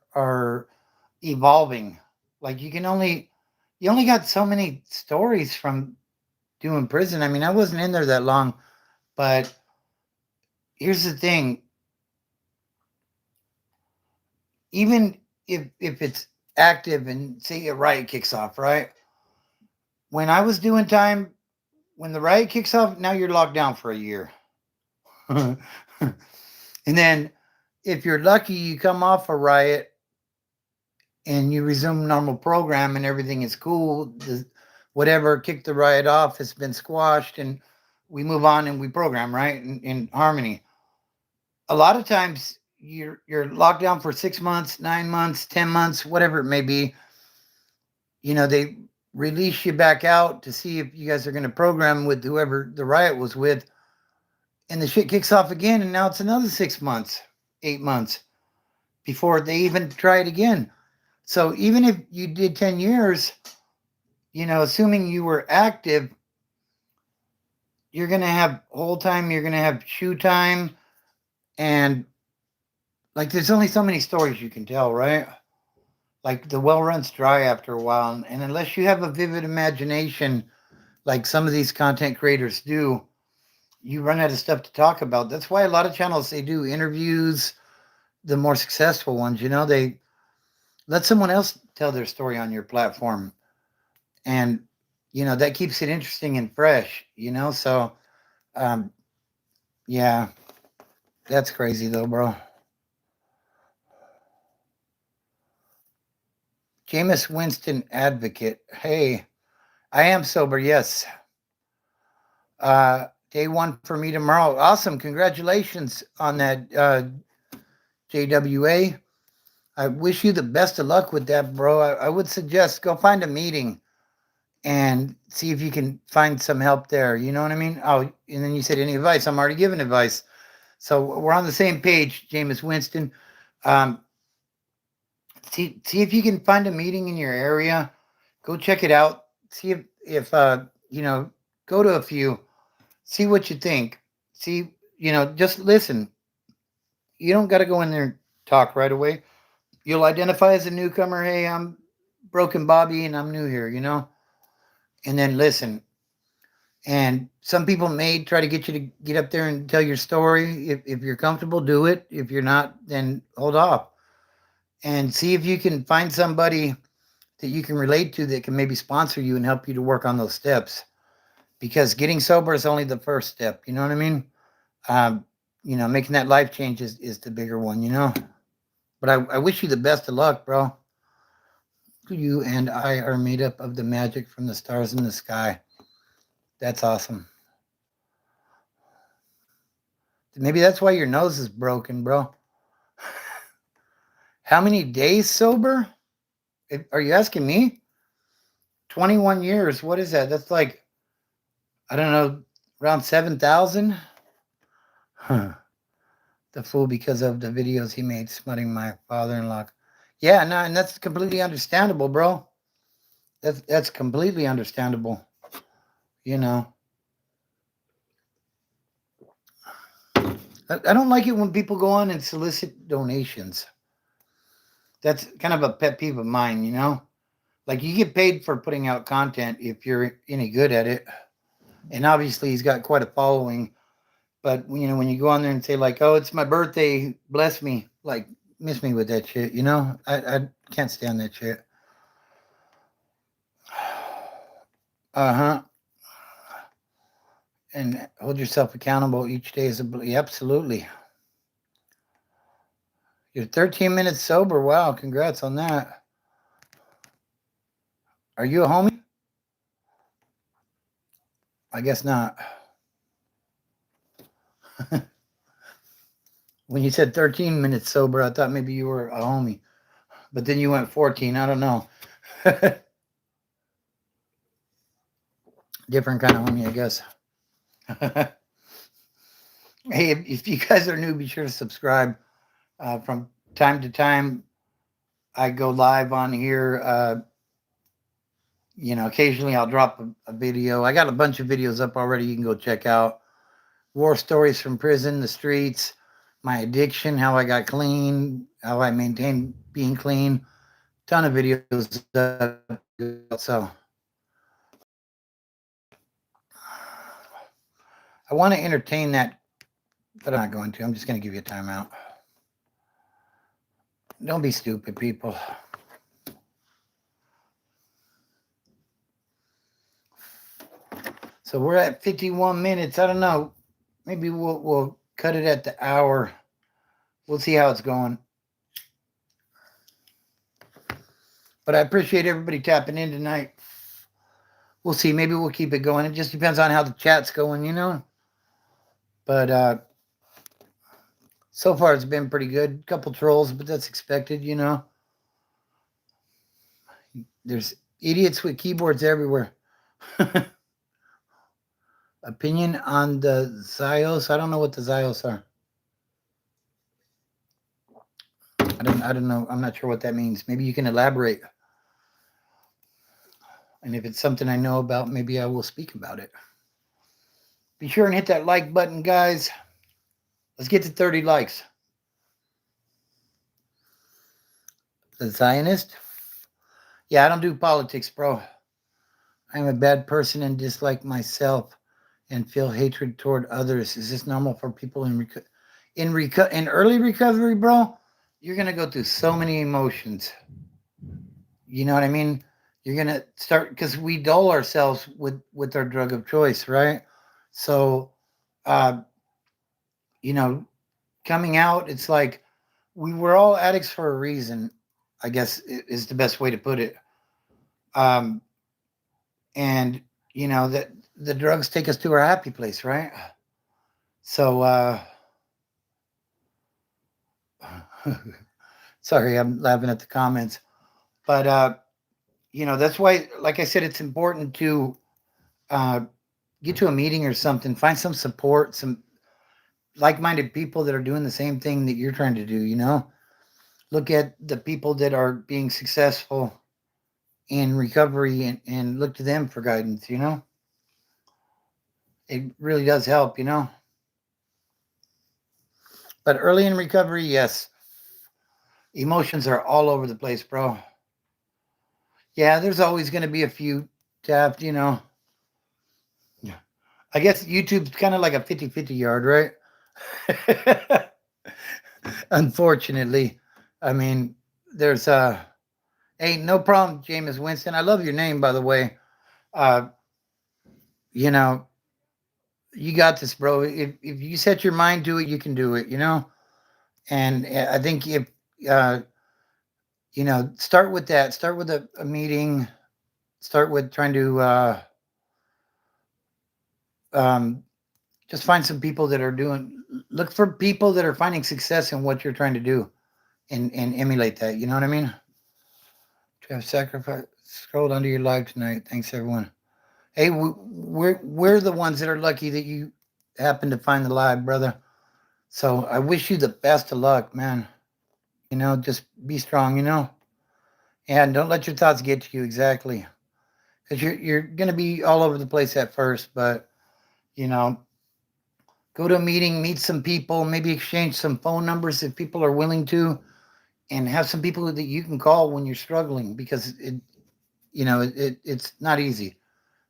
evolving. Like you only got so many stories from doing prison. I mean, I wasn't in there that long, but here's the thing. Even if it's active and say a riot kicks off, right? When I was doing time, when the riot kicks off, now you're locked down for a year. And then if you're lucky, you come off a riot and you resume normal program and everything is cool. Whatever kicked the riot off has been squashed and we move on and we program, right? In harmony. A lot of times you're locked down for 6 months, 9 months, 10 months, whatever it may be. You know, they release you back out to see if you guys are going to program with whoever the riot was with. And the shit kicks off again. And now it's another 6 months, 8 months before they even try it again. So even if you did 10 years, you know, assuming you were active, you're going to have whole time, you're going to have shoe time. And like, there's only so many stories you can tell, right? Like the well runs dry after a while. And unless you have a vivid imagination, like some of these content creators do, you run out of stuff to talk about. That's why a lot of channels, they do interviews, the more successful ones, you know, they let someone else tell their story on your platform. And, you know, that keeps it interesting and fresh, you know? So, yeah, that's crazy though, bro. Jameis Winston advocate. Hey, I am sober, yes. Day one for me tomorrow. Awesome. Congratulations on that, JWA. I wish you the best of luck with that, bro. I would suggest go find a meeting and see if you can find some help there. You know what I mean? Oh, and then you said any advice. I'm already giving advice. So we're on the same page, Jameis Winston. See if you can find a meeting in your area. Go check it out. See if you know, go to a few. See what you think. See, you know, just listen. You don't got to go in there and talk right away. You'll identify as a newcomer. Hey, I'm Broken Bobby and I'm new here, you know? And then listen. And some people may try to get you to get up there and tell your story. If you're comfortable, do it. If you're not, then hold off. And see if you can find somebody that you can relate to that can maybe sponsor you and help you to work on those steps. Because getting sober is only the first step. You know what I mean? You know, making that life change is the bigger one, you know? But I wish you the best of luck, bro. You and I are made up of the magic from the stars in the sky. That's awesome. Maybe that's why your nose is broken, bro. How many days sober? Are you asking me? 21 years. What is that? That's like, I don't know, around 7,000? Huh. The fool because of the videos he made smutting my father-in-law. Yeah, no, and that's completely understandable, bro. That's completely understandable. You know. I don't like it when people go on and solicit donations. That's kind of a pet peeve of mine, you know? Like, you get paid for putting out content if you're any good at it. And obviously, he's got quite a following. But, you know, when you go on there and say, like, oh, it's my birthday, bless me, like, miss me with that shit, you know? I can't stand that shit. Uh-huh. And hold yourself accountable each day. Absolutely. You're 13 minutes sober. Wow, congrats on that. Are you a homie? I guess not. When you said 13 minutes sober, I thought maybe you were a homie. But then you went 14. I don't know. Different kind of homie, I guess. Hey, if you guys are new, be sure to subscribe. From time to time, I go live on here. Occasionally I'll drop a video. I got a bunch of videos up already you can go check out. War stories from prison, the streets, my addiction, how I got clean, how I maintained being clean. Ton of videos. So I want to entertain that, but I'm not going to. I'm just going to give you a timeout. Don't be stupid, people. So we're at 51 minutes. I don't know. Maybe we'll cut it at the hour. We'll see how it's going. But I appreciate everybody tapping in tonight. We'll see. Maybe we'll keep it going. It just depends on how the chat's going. But so far it's been pretty good. Couple trolls, but that's expected. There's idiots with keyboards everywhere. Opinion on the Zios? I don't know what the Zios are. I don't know. I'm not sure what that means. Maybe you can elaborate. And if it's something I know about, maybe I will speak about it. Be sure and hit that like button, guys. Let's get to 30 likes. The Zionist? Yeah, I don't do politics, bro. I'm a bad person and dislike myself and feel hatred toward others. Is this normal for people in early recovery, bro? You're going to go through so many emotions. You know what I mean? You're going to start, because we dull ourselves with our drug of choice, right? So, coming out, it's like we were all addicts for a reason, I guess is the best way to put it. And, that the drugs take us to our happy place, right? So, sorry, I'm laughing at the comments. But, that's why, like I said, it's important to get to a meeting or something, find some support, some like-minded people that are doing the same thing that you're trying to do. Look at the people that are being successful in recovery and look to them for guidance. It really does help. But early in recovery, yes, emotions are all over the place, bro. Yeah, there's always going to be a few tapped. Yeah, I guess YouTube's kind of like a 50-50 yard, right? Unfortunately, I mean, there's hey, no problem, Jameis Winston. I love your name, by the way. You got this, bro. If you set your mind to it, you can do it. And I think if start with that. Start with a meeting. Start with trying to just find some people that are look for people that are finding success in what you're trying to do and emulate that. You know what I mean? To have sacrifice, scrolled under your live tonight. Thanks, everyone. Hey, we're the ones that are lucky that you happen to find the live, brother. So I wish you the best of luck, man. Just be strong, and don't let your thoughts get to you exactly. Because you're going to be all over the place at first, but, go to a meeting, meet some people, maybe exchange some phone numbers if people are willing to, and have some people that you can call when you're struggling, because it's not easy,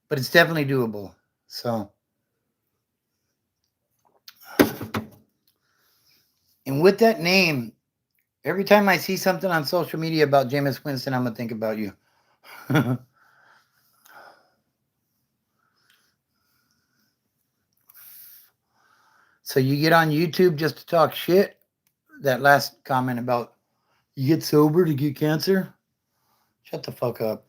but it's definitely doable. So, and with that name, every time I see something on social media about Jameis Winston, I'm going to think about you. So you get on YouTube just to talk shit? That last comment about you get sober to get cancer? Shut the fuck up.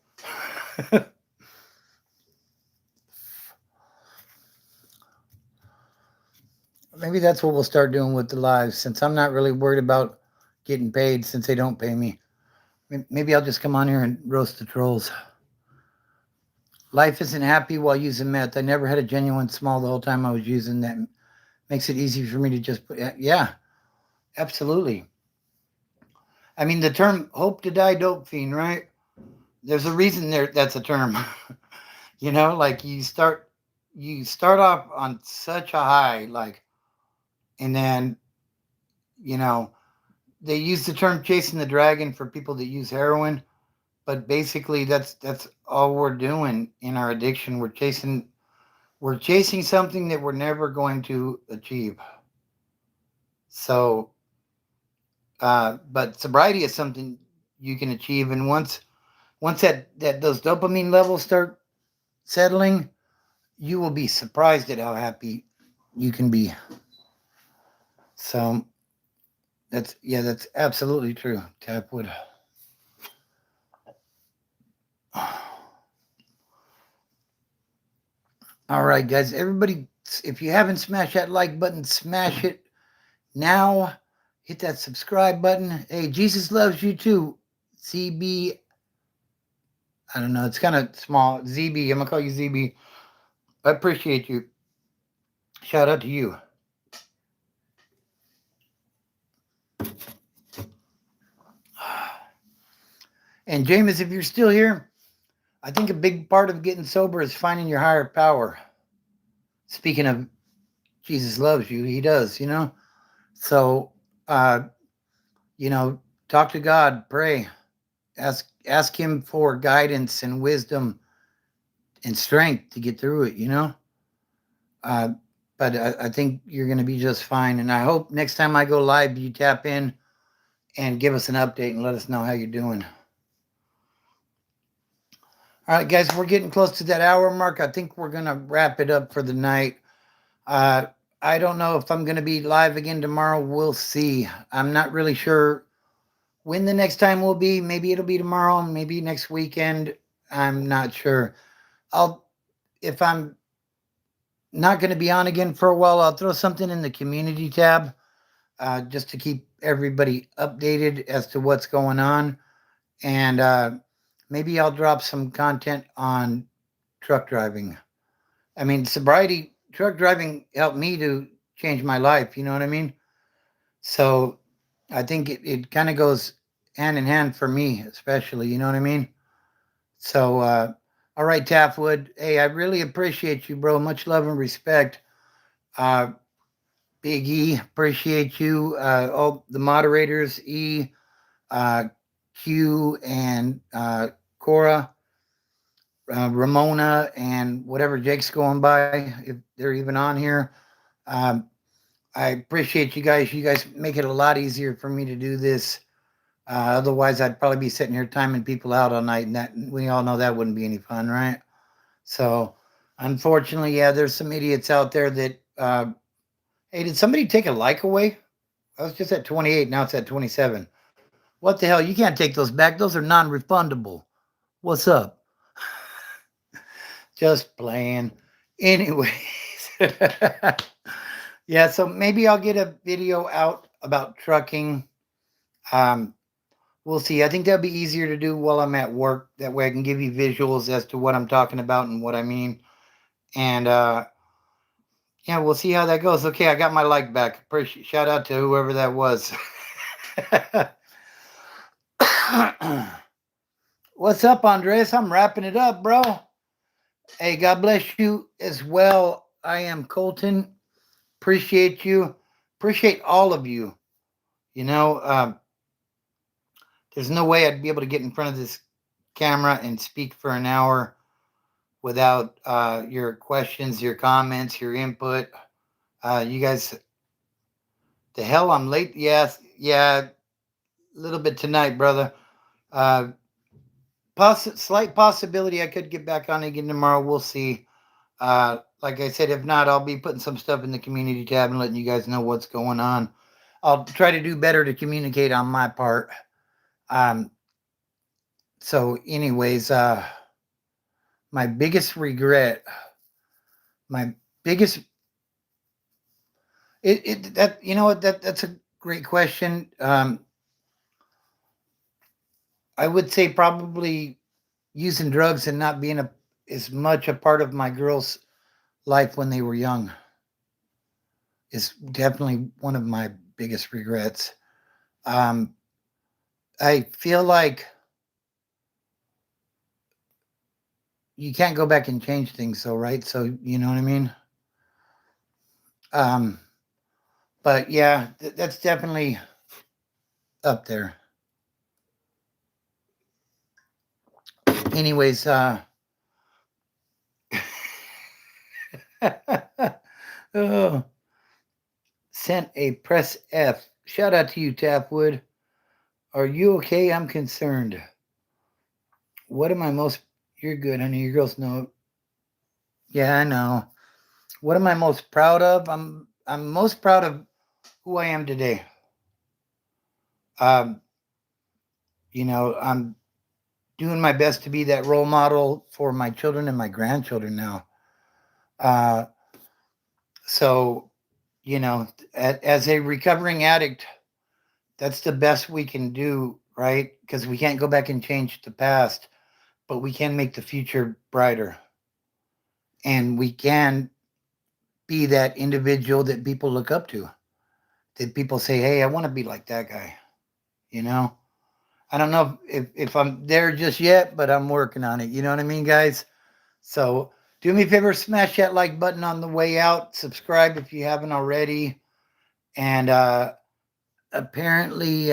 Maybe that's what we'll start doing with the lives, since I'm not really worried about getting paid since they don't pay me. Maybe I'll just come on here and roast the trolls. Life isn't happy while using meth. I never had a genuine smile the whole time I was using that. Makes it easy for me to just put, yeah, absolutely. I mean, the term hope to die dope fiend, right? There's a reason there that's a term. Like you start off on such a high, like, and then, you know, they use the term chasing the dragon for people that use heroin, but basically that's all we're doing in our addiction. We're chasing something that we're never going to achieve. So, but sobriety is something you can achieve, and once that those dopamine levels start settling, you will be surprised at how happy you can be. So that's absolutely true, Tapwood. All right, guys, everybody, if you haven't smashed that like button, smash it now. Hit that subscribe button. Hey, Jesus loves you too. CB, I don't know, it's kind of small. ZB, I'm gonna call you ZB. I appreciate you. Shout out to you. And James, if you're still here, I think a big part of getting sober is finding your higher power. Speaking of Jesus loves you, he does. So, uh, talk to God, pray, ask him for guidance and wisdom and strength to get through it. Uh, but I think you're going to be just fine. And I hope next time I go live, you tap in and give us an update and let us know how you're doing. All right, guys, we're getting close to that hour mark. I think we're going to wrap it up for the night. I don't know if I'm going to be live again tomorrow. We'll see. I'm not really sure when the next time will be. Maybe it'll be tomorrow, maybe next weekend. I'm not sure. If I'm not going to be on again for a while, I'll throw something in the community tab just to keep everybody updated as to what's going on. And maybe I'll drop some content on truck driving. I mean, truck driving helped me to change my life. You know what I mean? So I think it kind of goes hand in hand for me, especially. You know what I mean? So, all right, Taffwood. Hey, I really appreciate you, bro. Much love and respect. Uh, Big E, appreciate you. All the moderators, E, uh, Q, and Cora, Ramona, and whatever Jake's going by, if they're even on here. Um, I appreciate you guys. You guys make it a lot easier for me to do this. Otherwise, I'd probably be sitting here timing people out all night, and that we all know that wouldn't be any fun, right? So, unfortunately, yeah, there's some idiots out there that. Hey, did somebody take a like away? I was just at 28. Now it's at 27. What the hell? You can't take those back. Those are non-refundable. What's up? Just playing. Anyways. Yeah, so maybe I'll get a video out about trucking. We'll see. I think that'll be easier to do while I'm at work. That way I can give you visuals as to what I'm talking about and what I mean. And yeah, we'll see how that goes. Okay, I got my like back. Appreciate shout out to whoever that was. What's up, Andres? I'm wrapping it up, bro. Hey, God bless you as well. I am Colton. Appreciate you. Appreciate all of you. You know, there's no way I'd be able to get in front of this camera and speak for an hour without your questions, your comments, your input. You guys, the hell, I'm late. Yes, yeah, a little bit tonight, brother. Slight possibility I could get back on again tomorrow. We'll see. Like I said, if not, I'll be putting some stuff in the community tab and letting you guys know what's going on. I'll try to do better to communicate on my part. So anyways, my biggest regret, my biggest that you know what that's a great question. I would say probably using drugs and not being as much a part of my girls' life when they were young is definitely one of my biggest regrets. Um, I feel like you can't go back and change things, though, right? So you know what I mean. Um, but yeah, that's definitely up there. Anyways, oh, sent a press F. Shout out to you, Tapwood. Are you okay? I'm concerned. What am I most? You're good, honey. Your girls know. Yeah, I know. What am I most proud of? I'm most proud of who I am today. Um, I'm doing my best to be that role model for my children and my grandchildren now. Uh, so, as a recovering addict, that's the best we can do, right? Because we can't go back and change the past, but we can make the future brighter. And we can be that individual that people look up to, that people say, hey, I want to be like that guy, you know? I don't know if I'm there just yet, but I'm working on it. You know what I mean, guys? So do me a favor, smash that like button on the way out. Subscribe if you haven't already. And apparently,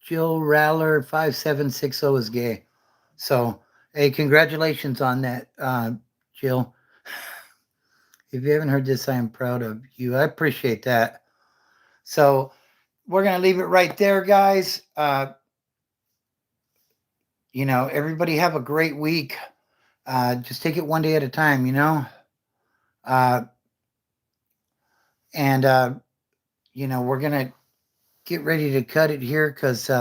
Jill Rattler 5760 is gay. So, hey, congratulations on that, Jill. If you haven't heard this, I am proud of you. I appreciate that. So, we're going to leave it right there, guys. Everybody have a great week. Just take it one day at a time, and we're gonna get ready to cut it here because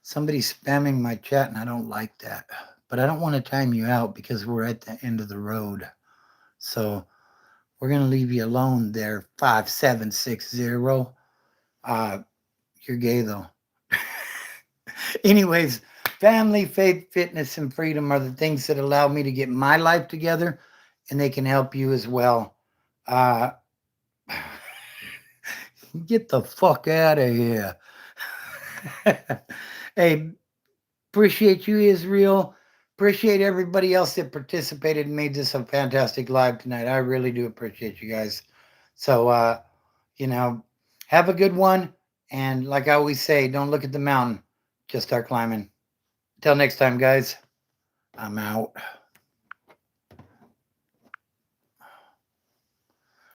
somebody's spamming my chat and I don't like that. But I don't want to time you out because we're at the end of the road. So we're gonna leave you alone there, 5760. You're gay though. Anyways, family, faith, fitness, and freedom are the things that allow me to get my life together, and they can help you as well. Get the fuck out of here. Hey, appreciate you, Israel. Appreciate everybody else that participated and made this a fantastic live tonight. I really do appreciate you guys. So, have a good one. And like I always say, don't look at the mountain, just start climbing. Until next time, guys, I'm out.